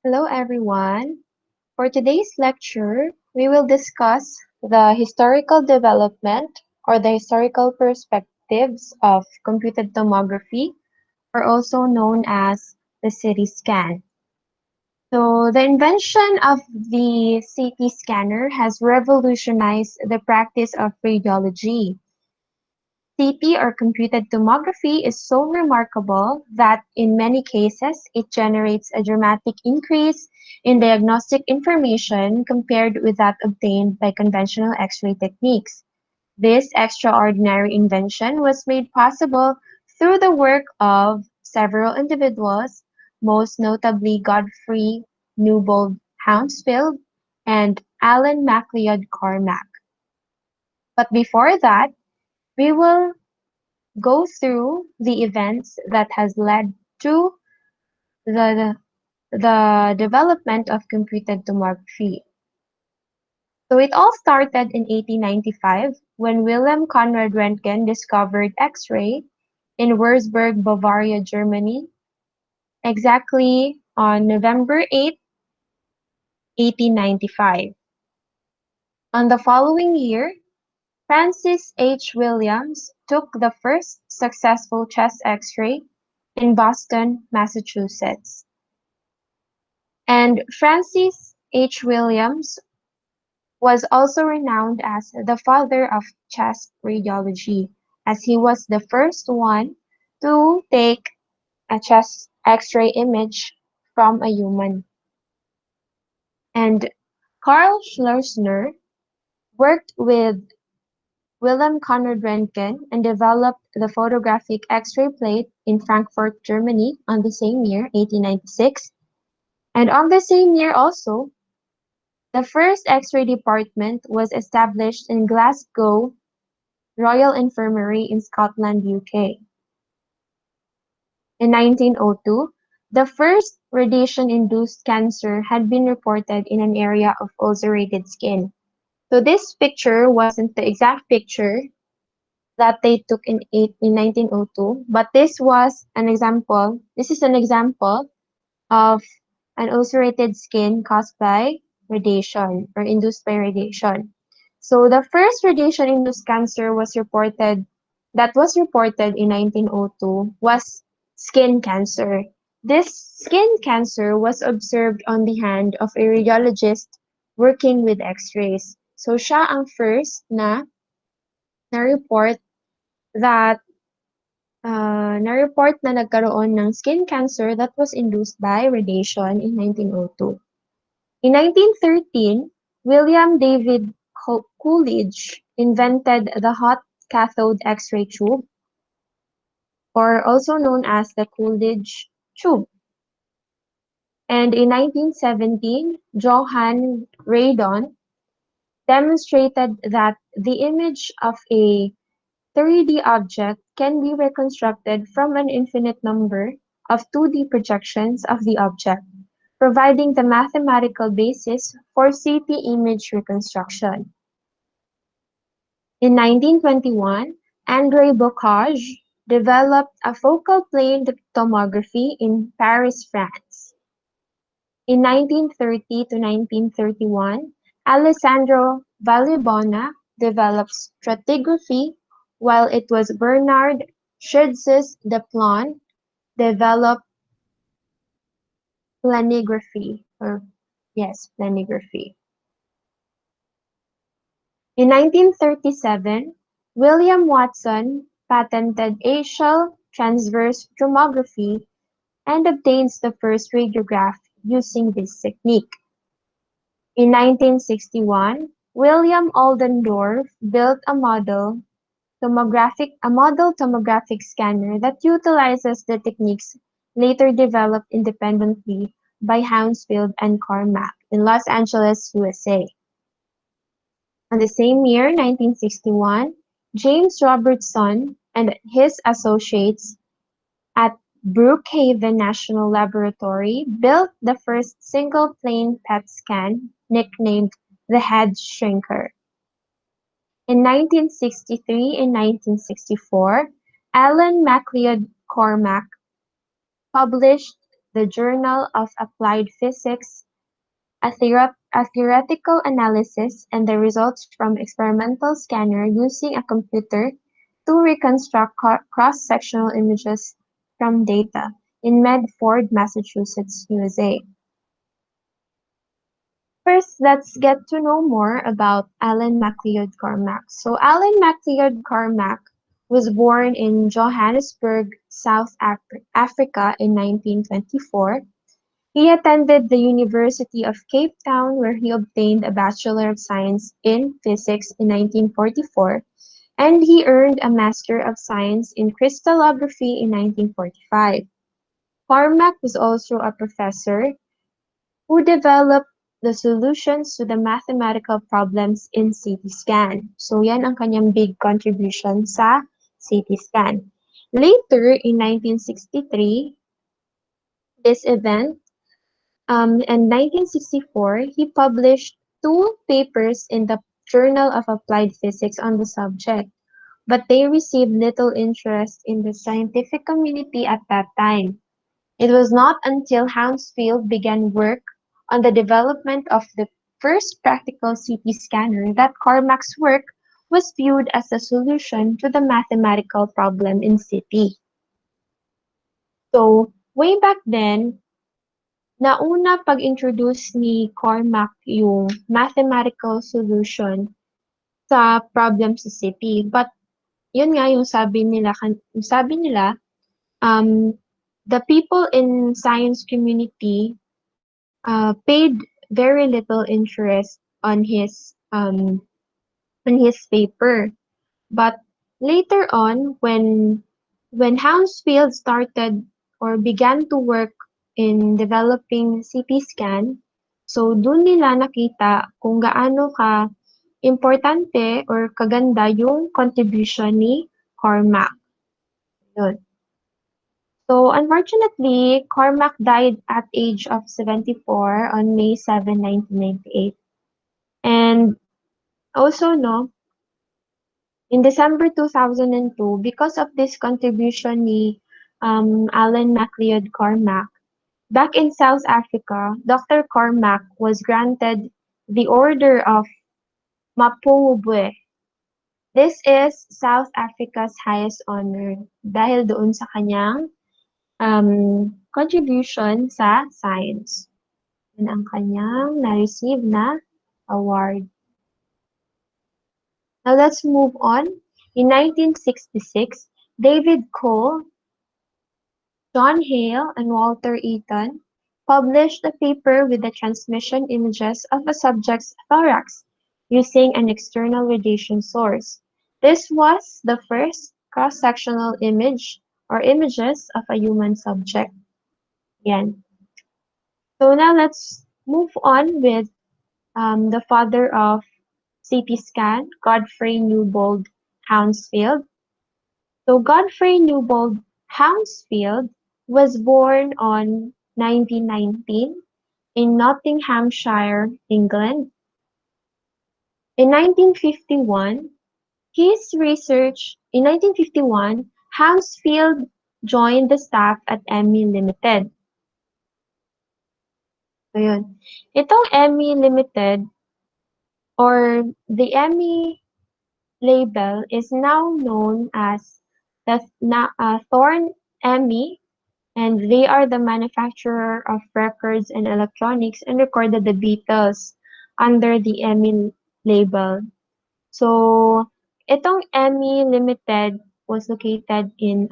Hello, everyone. For today's lecture, we will discuss the historical development or the historical perspectives of computed tomography, or also known as the CT scan. So, the invention of the CT scanner has revolutionized the practice of radiology. CT or computed tomography is so remarkable that in many cases it generates a dramatic increase in diagnostic information compared with that obtained by conventional X-ray techniques. This extraordinary invention was made possible through the work of several individuals, most notably Godfrey, Newbold, Hounsfield, and Allan MacLeod Cormack. But before that, we will go through the events that has led to the the development of computed tomography. So it all started in 1895 when Wilhelm Conrad Röntgen discovered X-ray in Würzburg, Bavaria, Germany, exactly on November 8, 1895. On the following year, Francis H. Williams took the first successful chest X-ray in Boston, Massachusetts. And Francis H. Williams was also renowned as the father of chest radiology, as he was the first one to take a chest X-ray image from a human. And Karl Schleusner worked with Wilhelm Conrad Röntgen and developed the photographic X-ray plate in Frankfurt, Germany on the same year, 1896. And on the same year also, the first X-ray department was established in Glasgow Royal Infirmary in Scotland, UK. In 1902, the first radiation-induced cancer had been reported in an area of ulcerated skin. So this picture wasn't the exact picture that they took in 1902, but this was an example. This is an example of an ulcerated skin caused by radiation or induced by radiation. So the first radiation-induced cancer was reported in 1902 was skin cancer. This skin cancer was observed on the hand of a radiologist working with X-rays. So siya ang first na-report that na-report na nagkaroon ng skin cancer that was induced by radiation in 1902. In 1913, William David Coolidge invented the hot cathode X-ray tube, or also known as the Coolidge tube. And in 1917, Johann Radon demonstrated that the image of a 3D object can be reconstructed from an infinite number of 2D projections of the object, providing the mathematical basis for CT image reconstruction. In 1921, André Bocage developed a focal plane tomography in Paris, France. In 1930 to 1931, Alessandro Vallebona developed stratigraphy, while it was Bernard Schütz's Deplon developed planigraphy, planigraphy. In 1937, William Watson patented axial transverse tomography and obtains the first radiograph using this technique. In 1961, William Oldendorff built a model tomographic scanner that utilizes the techniques later developed independently by Hounsfield and Cormack in Los Angeles, USA. In the same year, 1961, James Robertson and his associates at Brookhaven National Laboratory built the first single-plane PET scan, nicknamed the head shrinker. In 1963 and 1964, Allan MacLeod Cormack published the Journal of Applied Physics, a theoretical analysis, and the results from experimental scanner using a computer to reconstruct cross-sectional images from data in Medford, Massachusetts, USA. First, let's get to know more about Allan MacLeod Cormack. So Allan MacLeod Cormack was born in Johannesburg, South Africa in 1924. He attended the University of Cape Town where he obtained a Bachelor of Science in Physics in 1944, and he earned a Master of Science in Crystallography in 1945. Cormack was also a professor who developed the solutions to the mathematical problems in CT scan. So yan ang kanyang big contribution sa CT scan. Later, in 1963, this event, in 1964, he published two papers in the Journal of Applied Physics on the subject, but they received little interest in the scientific community at that time. It was not until Hounsfield began work on the development of the first practical CT scanner that Cormack's work was viewed as a solution to the mathematical problem in CT. So, way back then, nauna pag-introduce ni Cormack yung mathematical solution sa problem sa CT. But, yun nga yung sabi nila, the people in science community paid very little interest on his paper. But later on, when Hounsfield started or began to work in developing CT scan, so dun nila nakita kung gaano ka importante or kaganda yung contribution ni Cormack. Yun. So unfortunately, Cormack died at age of 74 on May 7, 1998. And also, no, in December 2002, because of this contribution ni Allan MacLeod Cormack, back in South Africa, Dr. Cormack was granted the Order of Mapungubwe. This is South Africa's highest honor dahil doon sa kanyang contribution sa science. Yun ang kanyang na-receive na award. Now let's move on. In 1966, David Cole, John Hale, and Walter Eaton published a paper with the transmission images of a subject's thorax using an external radiation source. This was the first cross-sectional image or images of a human subject. Yan. So now let's move on with the father of CT scan, Godfrey Newbold Hounsfield. So Godfrey Newbold Hounsfield was born on 1919 in Nottinghamshire, England. In 1951, in 1951, Hounsfield joined the staff at ME Limited. So yun. Itong ME Limited or the ME label is now known as the Thorn ME, and they are the manufacturer of records and electronics and recorded the Beatles under the ME label. So, itong ME Limited was located in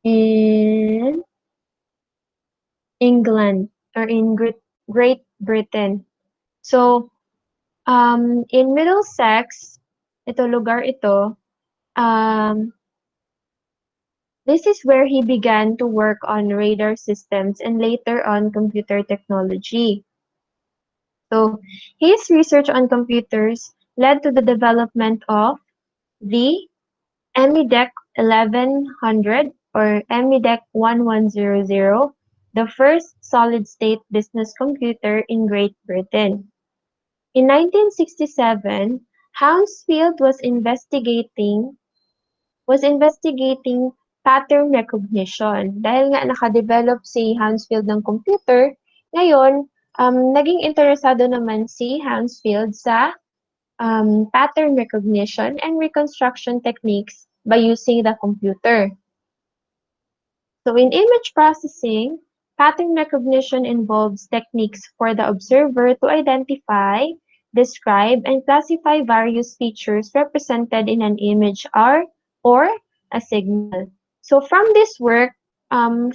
in England or in Great Britain. So, in Middlesex, lugar ito, this is where he began to work on radar systems and later on computer technology. So, his research on computers led to the development of the MEDEC 1100 or MEDEC 1100, the first solid-state business computer in Great Britain. In 1967, Hounsfield was investigating pattern recognition. Dahil nga nakadevelop si Hounsfield ng computer, ngayon, naging interesado naman si Hounsfield sa pattern recognition and reconstruction techniques by using the computer. So in image processing, pattern recognition involves techniques for the observer to identify, describe, and classify various features represented in an image or a signal. So from this work, from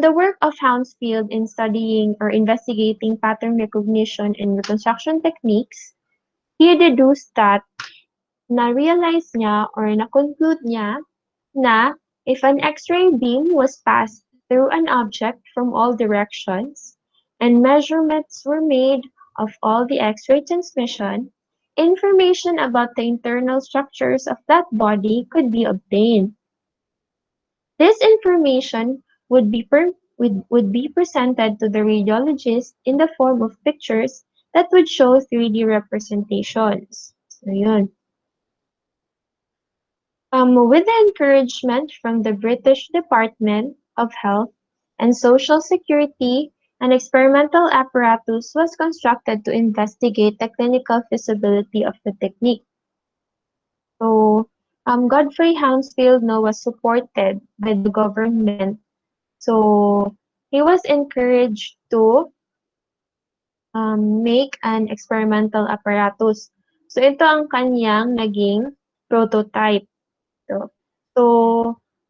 the work of Hounsfield in studying or investigating pattern recognition and reconstruction techniques, he deduced that na-realize niya or na-conclude niya na if an X-ray beam was passed through an object from all directions and measurements were made of all the X-ray transmission, information about the internal structures of that body could be obtained. This information would be presented to the radiologist in the form of pictures that would show 3D representations. So, yun. With the encouragement from the British Department of Health and Social Security, an experimental apparatus was constructed to investigate the clinical feasibility of the technique. So, Godfrey Hounsfield was supported by the government. So, he was encouraged to make an experimental apparatus. So, ito ang kanyang naging prototype. So,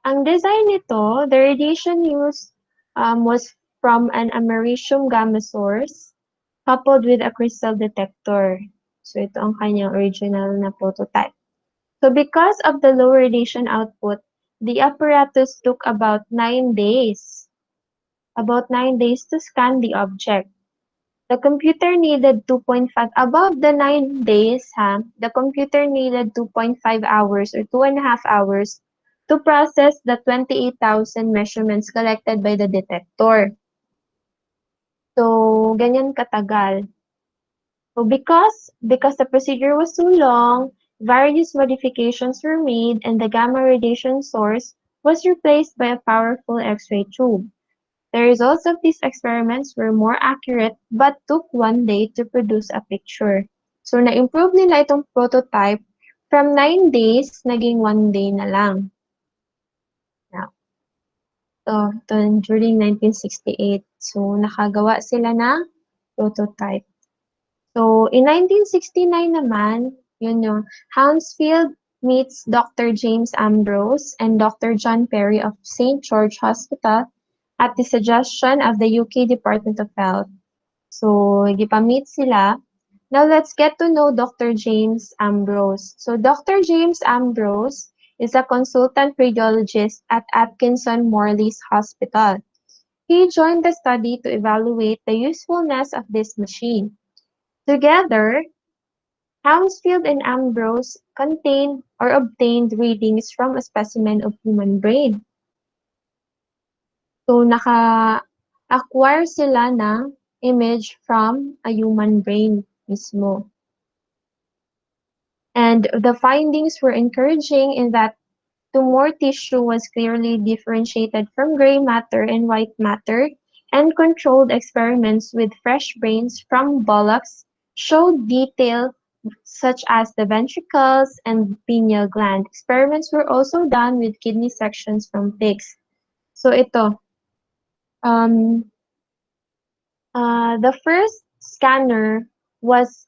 ang design nito, the radiation used was from an americium gamma source coupled with a crystal detector. So, ito ang kanyang original na prototype. So, because of the low radiation output, the apparatus took about 9 days. About 9 days to scan the object. The computer needed 2.5, above the 9 days, the computer needed 2.5 hours or 2.5 hours to process the 28,000 measurements collected by the detector. So, ganyan katagal. So, because the procedure was too long, various modifications were made and the gamma radiation source was replaced by a powerful X-ray tube. The results of these experiments were more accurate but took 1 day to produce a picture. So, na-improve nila itong prototype from 9 days, naging 1 day na lang. Now, during 1968. So, nakagawa sila ng prototype. So, in 1969 naman, yun yung Hounsfield meets Dr. James Ambrose and Dr. John Perry of St. George Hospital at the suggestion of the UK Department of Health. So, gipamit sila. Now, let's get to know Dr. James Ambrose. So, Dr. James Ambrose is a consultant radiologist at Atkinson Morley's Hospital. He joined the study to evaluate the usefulness of this machine. Together, Hounsfield and Ambrose obtained readings from a specimen of human brain. So, naka-acquire sila ng image from a human brain mismo. And the findings were encouraging in that tumor tissue was clearly differentiated from gray matter and white matter, and controlled experiments with fresh brains from bullocks showed detail such as the ventricles and pineal gland. Experiments were also done with kidney sections from pigs. So ito, the first scanner was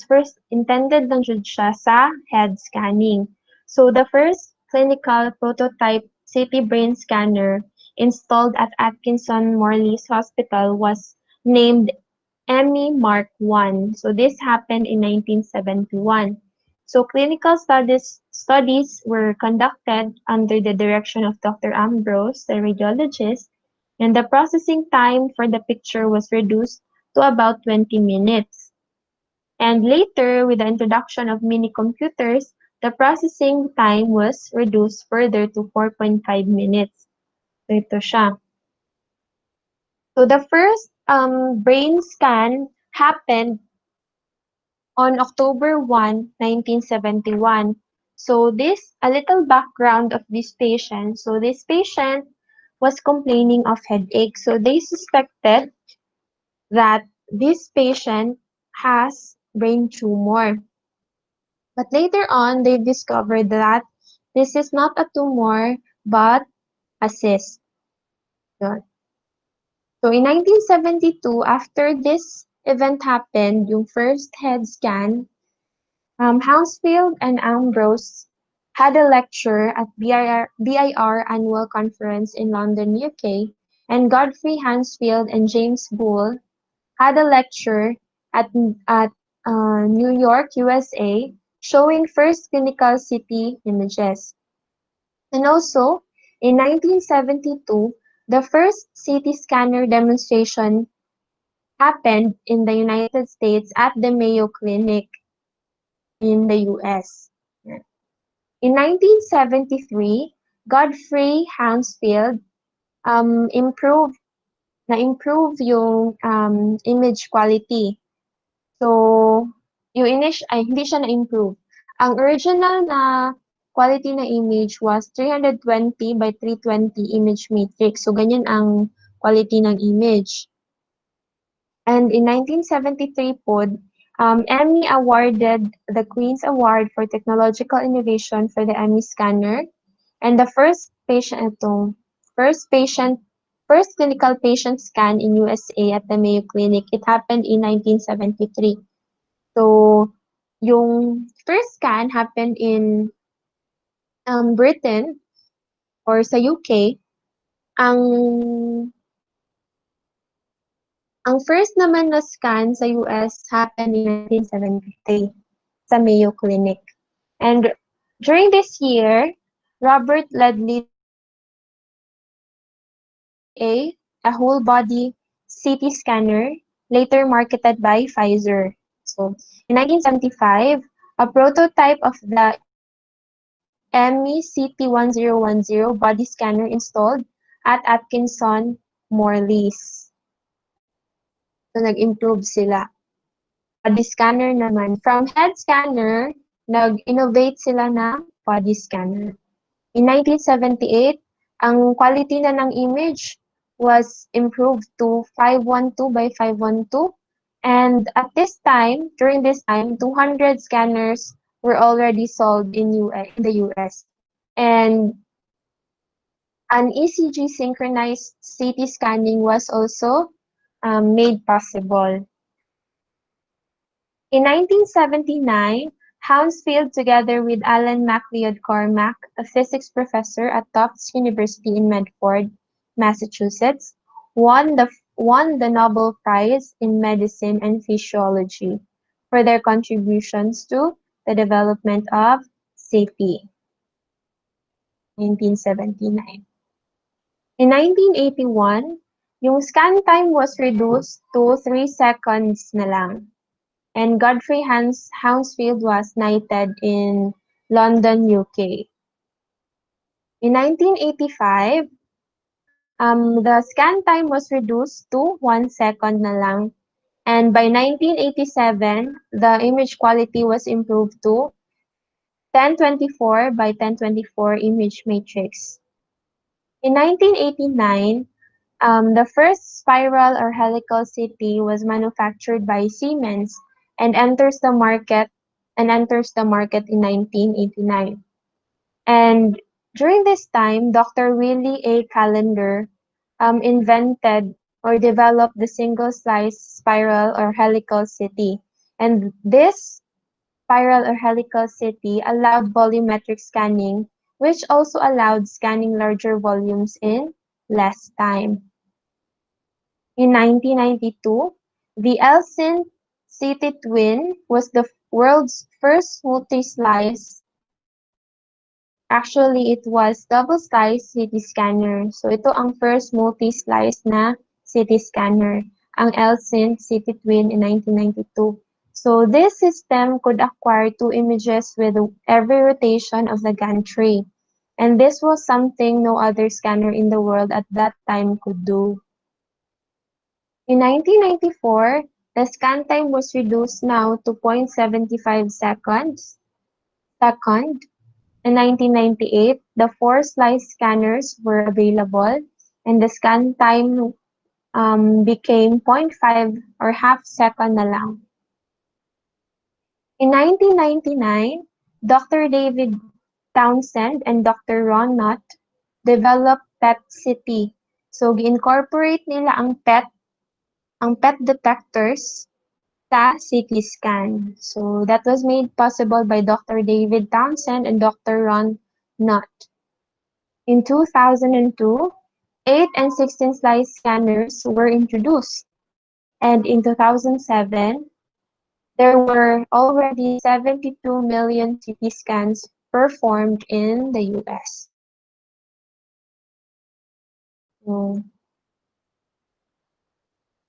first intended lang jud siya sa head scanning. So the first clinical prototype CT brain scanner installed at Atkinson Morley's Hospital was named Emmy Mark I. So this happened in 1971. So clinical studies were conducted under the direction of Dr. Ambrose, the radiologist, and the processing time for the picture was reduced to about 20 minutes. And later, with the introduction of mini computers, the processing time was reduced further to 4.5 minutes. So ito siya. So the first brain scan happened on October 1, 1971. So a little background of this patient. So this patient was complaining of headache. So they suspected that this patient has brain tumor. But later on, they discovered that this is not a tumor, but a cyst. Yun. So in 1972, after this event happened, yung first head scan, Hounsfield and Ambrose had a lecture at BIR Annual Conference in London, UK, and Godfrey, Hounsfield, and James Bull had a lecture at, at New York, USA, showing first clinical CT images. And also, in 1972, the first CT scanner demonstration happened in the United States at the Mayo Clinic in the US. In 1973, Godfrey Hounsfield improved na-improve yung image quality. So, yung hindi siya na-improve. Ang original na quality na image was 320 by 320 image matrix. So, ganyan ang quality ng image. And in 1973 po, Emmy awarded the Queen's Award for Technological Innovation for the Emmy scanner. And the first clinical patient scan in USA at the Mayo Clinic, it happened in 1973. So, yung first scan happened in Britain or sa UK. Ang first naman na scan sa US happened in 1973 sa Mayo Clinic. And during this year, Robert Ledley developed a whole body CT scanner, later marketed by Pfizer. So, in 1975, a prototype of the ME CT1010 body scanner installed at Atkinson Morley's. So, nag-improve sila. Body scanner naman. From head scanner, nag-innovate sila ng body scanner. In 1978, ang quality na ng image was improved to 512 by 512. And at this time, during this time, 200 scanners were already sold in the US. And an ECG synchronized CT scanning was also made possible. In 1979, Hounsfield, together with Allan MacLeod Cormack, a physics professor at Tufts University in Medford, Massachusetts, won the Nobel Prize in Medicine and Physiology for their contributions to the development of CT. 1979. In 1981, yung scan time was reduced to 3 seconds na lang. And Godfrey Hounsfield was knighted in London, UK. In 1985, the scan time was reduced to 1 second na lang. And by 1987, the image quality was improved to 1024 by 1024 image matrix. In 1989, the first spiral or helical CT was manufactured by Siemens and enters the market in 1989. And during this time, Dr. Willie A. Callender invented or developed the single slice spiral or helical CT. And this spiral or helical CT allowed volumetric scanning, which also allowed scanning larger volumes in less time. In 1992, the Allan CT Twin was the world's first multi-slice. Actually, it was double-slice CT scanner. So, ito ang first multi-slice na CT scanner, ang Allan CT Twin in 1992. So, this system could acquire 2 images with every rotation of the gantry. And this was something no other scanner in the world at that time could do. In 1994, the scan time was reduced now to 0.75 seconds. In 1998, the 4-slice scanners were available, and the scan time became 0.5 or half second na lang. In 1999, Dr. David Townsend and Dr. Ron Nutt developed PET-CT. So, gi-incorporate nila ang PET detectors sa CT scan. So, that was made possible by Dr. David Townsend and Dr. Ron Nutt. In 2002, 8 and 16 slice scanners were introduced, and in 2007, there were already 72 million CT scans performed in the US. So,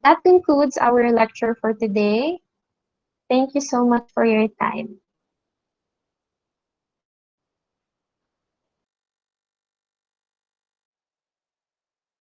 that concludes our lecture for today. Thank you so much for your time.